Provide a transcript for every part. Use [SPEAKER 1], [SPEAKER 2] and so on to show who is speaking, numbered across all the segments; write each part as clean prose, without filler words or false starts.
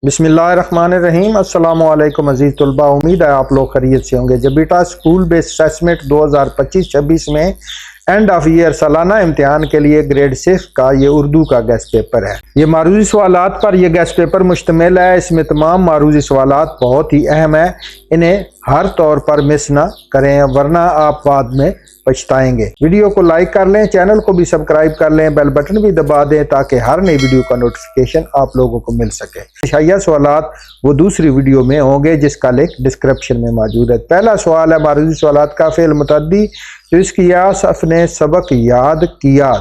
[SPEAKER 1] बिस्मिल्लाहिर्रहमानिर्रहीम। अस्सलाम वालेकुम अजीज तलबा, उम्मीद है आप लोग खैरियत से होंगे। जब बेटा स्कूल बेस्ड असेसमेंट 2025-26 में एंड ऑफ ईयर सालाना इम्तिहान के लिए ग्रेड 6 का ये उर्दू का गेस्ट पेपर है। ये मारूजी सवालात पर यह गेस्ट पेपर मुश्तमिल है। इसमें तमाम मारूजी सवालात बहुत ही अहम है, इन्हें हर तौर पर मिस ना करें वरना आप बाद में पछताएंगे। वीडियो को लाइक कर लें, चैनल को भी सब्सक्राइब कर लें, बेल बटन भी दबा दें ताकि हर नई वीडियो का नोटिफिकेशन आप लोगों को मिल सके। शाया सवालात वो दूसरी वीडियो में होंगे जिसका लिंक डिस्क्रिप्शन में मौजूद है। पहला सवाल है मारूजी सवालात का फेल मुतद्दी, तो इसकी यास अपने सबक याद किया।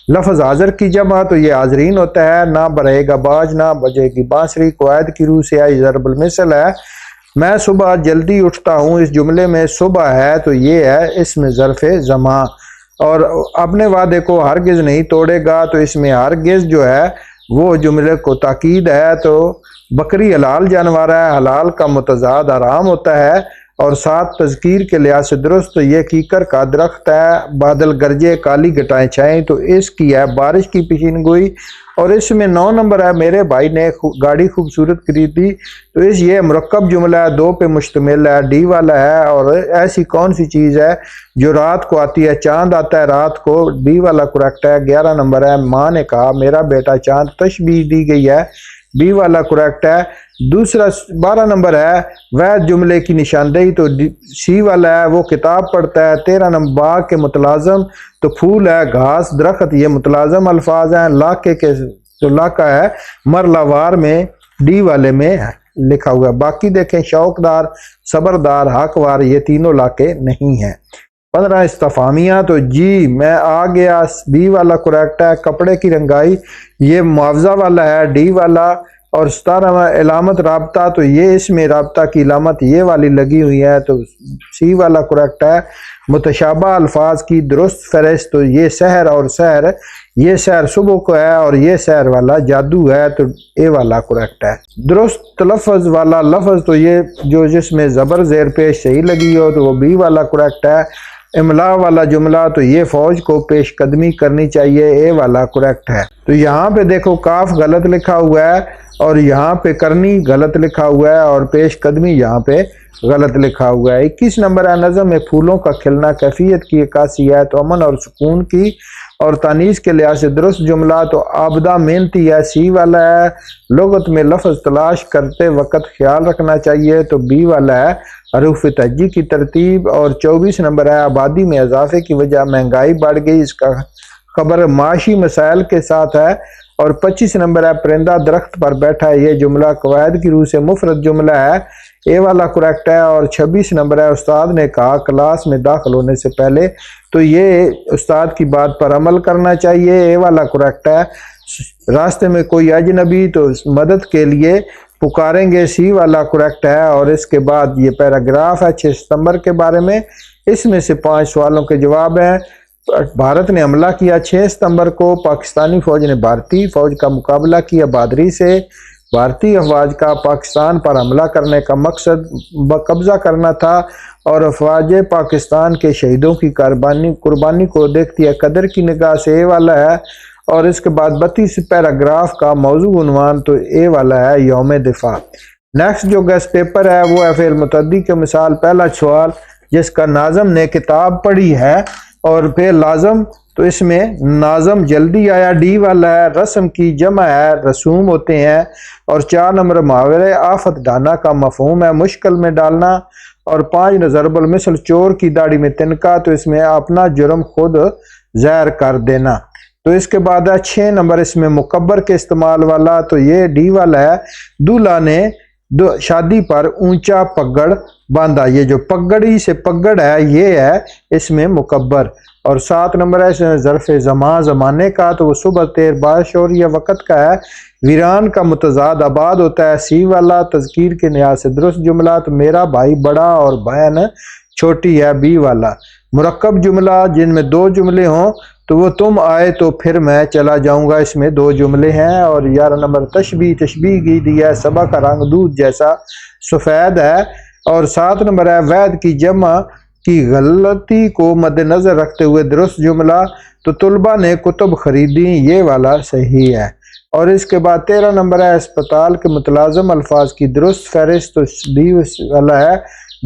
[SPEAKER 1] लफ्ज़ हाजिर की जमा तो ये हाजरीन होता है, ना बरहेगा बाज ना बजेगी बांसुरी। कवायद की रूह से आई ज़रबुल मिसल है। मैं सुबह जल्दी उठता हूँ, इस जुमले में सुबह है तो ये है इसमें ज़र्फ़े ज़मा। और अपने वादे को हरगिज़ नहीं तोड़ेगा, तो इसमें हरगिज़ जो है वो जुमले को ताकीद है। तो बकरी हलाल जानवर है, हलाल का मुतज़ाद हराम होता है। और साथ तज़कीर के लिहाज से दुरुस्त ये कीकर का दरख्त है। बादल गरजे काली घटाएं छाएं, तो इसकी है बारिश की पेशीन गोई। और इसमें 9 नंबर है मेरे भाई ने गाड़ी खूबसूरत खरीदी, तो इस ये मुरक्कब जुमला है, 2 पे मुश्तमिल है, डी वाला है। और ऐसी कौन सी चीज़ है जो रात को आती है? चांद आता है रात को, डी वाला करेक्ट है। 11 नंबर है माँ ने कहा मेरा बेटा चांद, तशबीह दी गई है, बी वाला करेक्ट है। दूसरा 12 नंबर है वह जुमले की निशानदेही, तो सी वाला है वो किताब पढ़ता है। 13 नंबर बाग के मुतलाजम, तो फूल है घास दरख्त, ये मुतलाजम अल्फाज हैं। लाके के तो लाका है मरलावार में, डी वाले में लिखा हुआ है। बाकी देखें शौकदार सबरदार हकवार, ये तीनों लाके नहीं हैं। 15 इस्तफामिया, तो जी मैं आ गया, बी वाला करेक्ट है। कपड़े की रंगाई ये मुआवजा वाला है, डी वाला। और 17वां इलामत राबता, तो ये इसमें राबता की इलामत ये वाली लगी हुई है, तो सी वाला करेक्ट है। मुतशाबा अल्फाज की दुरुस्त फहरिस्त, तो ये सहर और सहर, ये सहर सुबह को है और ये सहर वाला जादू है, तो ए वाला करेक्ट है। दुरुस्त लफ्ज़ वाला लफ्ज़, तो ये जो जिसमें ज़बर ज़ेर पेश सही लगी हो तो वो बी वाला करेक्ट है। इमला वाला जुमला, तो ये फौज को पेश कदमी करनी चाहिए, ए वाला करेक्ट है। तो यहाँ पे देखो काफ गलत लिखा हुआ है और यहाँ पे करनी गलत लिखा हुआ है और पेश कदमी यहाँ पे गलत लिखा हुआ है। 21 नंबर है नज़म में फूलों का खिलना कैफियत की अक्कासी है, तो अमन और सुकून की। और तानीस के लिहाज से दुरुस्त जुमला, तो आबदा मेहनती है, सी वाला है। लुगत में लफ्ज़ तलाश करते वक्त ख्याल रखना चाहिए, तो बी वाला है हरूफ तहज्जी की तरतीब। और 24 नंबर है आबादी में इजाफे की वजह महंगाई बढ़ गई, इसका खबर माशी मसाइल के साथ है। और 25 नंबर है परिंदा दरख्त पर बैठा है, ये जुमला कवायद की रूह से मुफरद जुमला है, ए वाला करेक्ट है। और 26 नंबर है उस्ताद ने कहा क्लास में दाखिल होने से पहले, तो ये उस्ताद की बात पर अमल करना चाहिए, ए वाला करेक्ट है। रास्ते में कोई अजनबी तो मदद के लिए पुकारेंगे, सी वाला करेक्ट है। और इसके बाद ये पैराग्राफ है 6 सितंबर के बारे में, इसमें से 5 सवालों के जवाब हैं। भारत ने हमला किया 6 सितंबर को, पाकिस्तानी फौज ने भारतीय फौज का मुकाबला किया बहादुरी से। भारतीय अफवाज का पाकिस्तान पर हमला करने का मकसद कब्जा करना था और अफवाज पाकिस्तान के शहीदों की कुर्बानी को देखती है कदर की निगाह से, ए वाला है। और इसके बाद 32 पैराग्राफ का मौजू उन्वान, तो ए वाला है यौम दिफा। नेक्स्ट जो गेस्ट पेपर है वो है फेल मुतद्दी के मिसाल। पहला सवाल जिसका नाज़म ने किताब पढ़ी है और फिर लाजम, तो इसमें नाज़म जल्दी आया, डी वाला है। रस्म की जमा है, रसूम होते हैं। और 4 नंबर मुहावरे आफत डाना का मफहूम है, मुश्किल में डालना। और 5 ज़रबुल मिसल चोर की दाढ़ी में तिनका, तो इसमें अपना जुर्म खुद ज़ाहिर कर देना। तो इसके बाद है 6 नंबर इसमें मुकब्बर के इस्तेमाल वाला, तो ये डी वाला है। दूल्हा ने शादी पर ऊंचा पगड़ बांधा, ये जो पगड़ी से पगड़ है ये है इसमें मुकब्बर। और 7 नंबर है इसमें ज़र्फ़े ज़मा ज़माने का, तो वो सुबह देर बारिश और यह वक़्त का है। वीरान का मुतज़ाद आबाद होता है, सी वाला। तज़कीर के लिहाज से दुरुस्त जुमला, तो मेरा भाई बड़ा और बहन छोटी है, बी वाला। मुरक्कब जुमला जिनमें 2 जुमले हों, तो वो तुम आए तो फिर मैं चला जाऊंगा, इसमें 2 जुमले हैं। और 11 नंबर तशबीह की दी है, सबा का रंग दूध जैसा सफ़ेद है। और 7 नंबर है वैद की जमा की गलती को मद्देनजर रखते हुए दुरुस्त जुमला, तो तुलबा ने कुतुब खरीदी, ये वाला सही है। اور اس کے بعد 13 نمبر ہے اسپتال کے متلازم الفاظ کی درست فہرست، تو بی والا ہے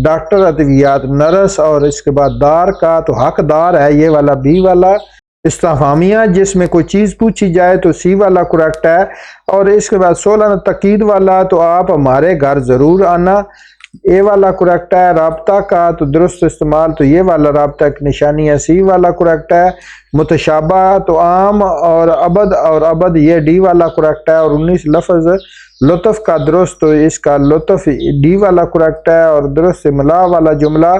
[SPEAKER 1] ڈاکٹر، ادویات، نرس، اور اس کے بعد دار کا تو حقدار ہے یہ والا بی والا۔ استفہامیہ جس میں کوئی چیز پوچھی جائے تو سی والا کریکٹ ہے۔ اور اس کے بعد 16 تاکید والا تو آپ ہمارے گھر ضرور آنا، اے والا کریکٹ ہے۔ رابطہ کا تو درست استعمال تو یہ والا رابطہ کی نشانی ہے، سی والا کریکٹ ہے۔ متشابہ تو عام اور ابد یہ ڈی والا کریکٹ ہے۔ اور 19 لفظ لطف کا درست تو اس کا لطف ڈی والا کریکٹ ہے۔ اور درست ملا والا جملہ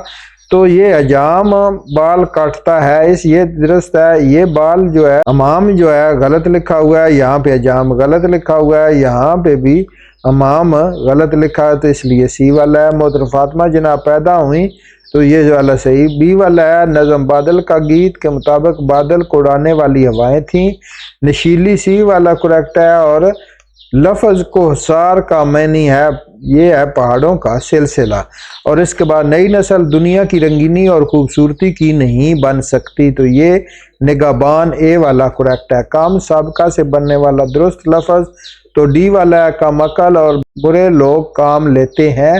[SPEAKER 1] تو یہ حجام بال کاٹتا ہے، یہ درست ہے۔ یہ بال جو ہے امام جو ہے غلط لکھا ہوا ہے، یہاں پہ حجام غلط لکھا ہوا ہے، یہاں پہ بھی امام غلط لکھا ہے، تو اس لیے سی والا ہے۔ محترم فاطمہ جناب پیدا ہوئی تو یہ والا صحیح بی والا ہے۔ نظم بادل کا گیت کے مطابق بادل کو اڑانے والی ہوائیں تھیں، نشیلی سی والا کریکٹ ہے۔ اور لفظ کو حصار کا معنی ہے، یہ ہے پہاڑوں کا سلسلہ۔ اور اس کے بعد نئی نسل دنیا کی رنگینی اور خوبصورتی کی نہیں بن سکتی، تو یہ نگہبان اے والا کریکٹ ہے۔ کام سابقہ سے بننے والا درست لفظ تو ڈی والا ہے، کم عقل اور برے لوگ کام لیتے ہیں،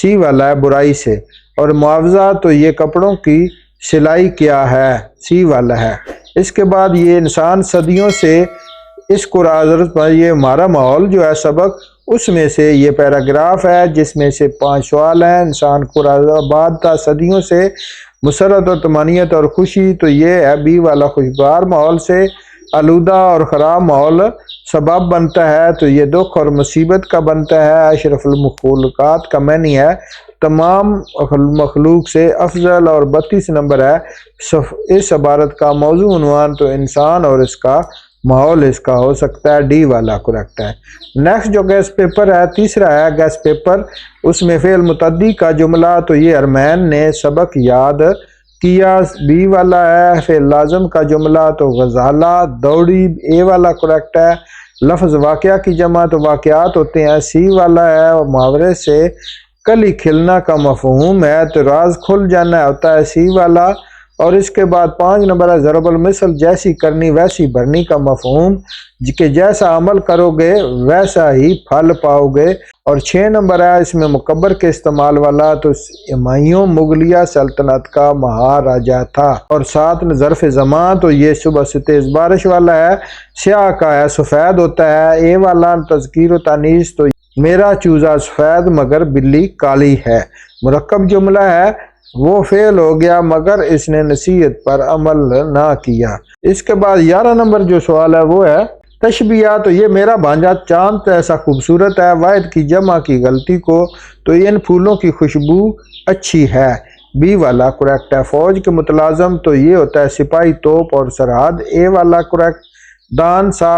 [SPEAKER 1] سی والا ہے برائی سے۔ اور معاوضہ تو یہ کپڑوں کی سلائی کیا ہے، سی والا ہے۔ اس کے بعد یہ انسان صدیوں سے اس کو حضرت پر یہ ہمارا ماحول جو ہے سبق، اس میں سے یہ پیراگراف ہے جس میں سے 5 سوال ہیں۔ انسان کو آباد تھا صدیوں سے مسرت اور طمانینت اور خوشی، تو یہ ہے بی والا خوشگوار ماحول سے۔ آلودہ اور خراب ماحول سبب بنتا ہے، تو یہ دکھ اور مصیبت کا بنتا ہے۔ اشرف المخلوقات کا معنی ہے تمام مخلوق سے افضل۔ اور 32 نمبر ہے اس عبارت کا موضوع عنوان تو انسان اور اس کا ماحول اس کا ہو سکتا ہے، ڈی والا کریکٹ ہے۔ نیکسٹ جو گیس پیپر ہے تیسرا ہے گیس پیپر، اس میں فعل متعدی کا جملہ تو یہ ارمین نے سبق یاد کیا، بی والا ہے۔ فعل لازم کا جملہ تو غزالہ دوڑی، اے والا کریکٹ ہے۔ لفظ واقعہ کی جمع تو واقعات ہوتے ہیں، سی والا ہے۔ محاورے سے کلی کھلنا کا مفہوم ہے تو راز کھل جانا ہوتا ہے، سی والا۔ اور اس کے بعد 5 نمبر ہے ضرب المثل جیسی کرنی ویسی بھرنی کا مفہوم، کہ جیسا عمل کرو گے ویسا ہی پھل پاؤ گے۔ اور 6 نمبر ہے اس میں مکبر کے استعمال والا تو ہمایوں مغلیہ سلطنت کا مہاراجا تھا۔ اور 7 ظرف زمان تو یہ صبح سے تیز بارش والا ہے، سیاہ کا ہے سفید ہوتا ہے، اے والا۔ تذکیر و تانیث تو میرا چوزا سفید مگر بلی کالی ہے۔ مرکب جملہ ہے وہ فعل ہو گیا مگر اس نے نصیحت پر عمل نہ کیا۔ اس کے بعد 11 نمبر جو سوال ہے وہ ہے تشبیہ، تو یہ میرا بھانجا چاند ایسا خوبصورت ہے، واحد کی جمع کی غلطی کو تو ان پھولوں کی خوشبو اچھی ہے، بی والا کریکٹ ہے۔ فوج کے متلازم تو یہ ہوتا ہے سپاہی، توپ اور سرحد، اے والا کریکٹ۔ دان سا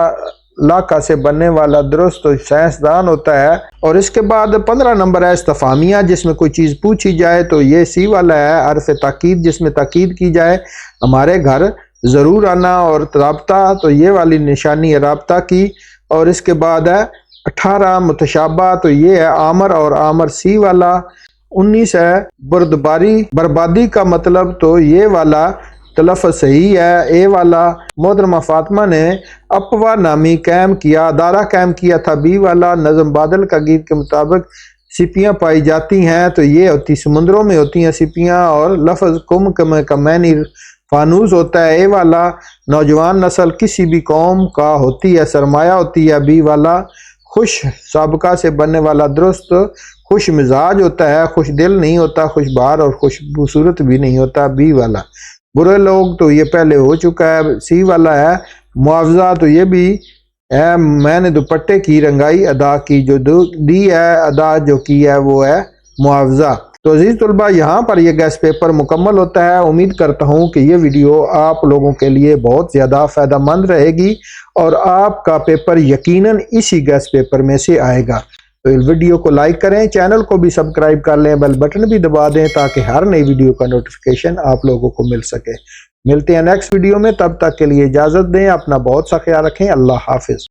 [SPEAKER 1] علاقہ سے بننے والا درست تو سائنسدان ہوتا ہے۔ اور اس کے بعد 15 نمبر ہے استفہامیہ جس میں کوئی چیز پوچھی جائے تو یہ سی والا ہے۔ حرف تاکید جس میں تاکید کی جائے ہمارے گھر ضرور آنا۔ اور رابطہ تو یہ والی نشانی ہے رابطہ کی۔ اور اس کے بعد ہے 18 متشابہ تو یہ ہے عامر اور عامر، سی والا۔ 19 ہے بردباری بربادی کا مطلب تو یہ والا تلفظ صحیح ہے، اے والا۔ محترمہ فاطمہ نے اپوا نامی قائم کیا، ادارہ قائم کیا تھا، بی والا۔ نظم بادل کا گیت کے مطابق سپیاں پائی جاتی ہیں تو یہ ہوتی سمندروں میں ہوتی ہیں سپیاں۔ اور لفظ کم کا معنی فانوس ہوتا ہے، اے والا۔ نوجوان نسل کسی بھی قوم کا ہوتی ہے، سرمایہ ہوتی ہے، بی والا۔ خوش سابقہ سے بننے والا درست خوش مزاج ہوتا ہے، خوش دل نہیں ہوتا، خوش بہار اور خوشصورت بھی نہیں ہوتا، بی والا۔ برے لوگ تو یہ پہلے ہو چکا ہے، سی والا ہے۔ معاوضہ تو یہ بھی ہے، میں نے دوپٹے کی رنگائی ادا کی، جو ڈی ہے ادا جو کی ہے وہ ہے معاوضہ۔ تو عزیز طلبہ یہاں پر یہ گیس پیپر مکمل ہوتا ہے۔ امید کرتا ہوں کہ یہ ویڈیو آپ لوگوں کے لیے بہت زیادہ فائدہ مند رہے گی اور آپ کا پیپر یقیناً اسی گیس پیپر میں سے آئے گا۔ تو اس ویڈیو کو لائک کریں، چینل کو بھی سبسکرائب کر لیں، بیل بٹن بھی دبا دیں تاکہ ہر نئی ویڈیو کا نوٹیفیکیشن آپ لوگوں کو مل سکے۔ ملتے ہیں نیکسٹ ویڈیو میں، تب تک کے لیے اجازت دیں، اپنا بہت سا خیال رکھیں، اللہ حافظ۔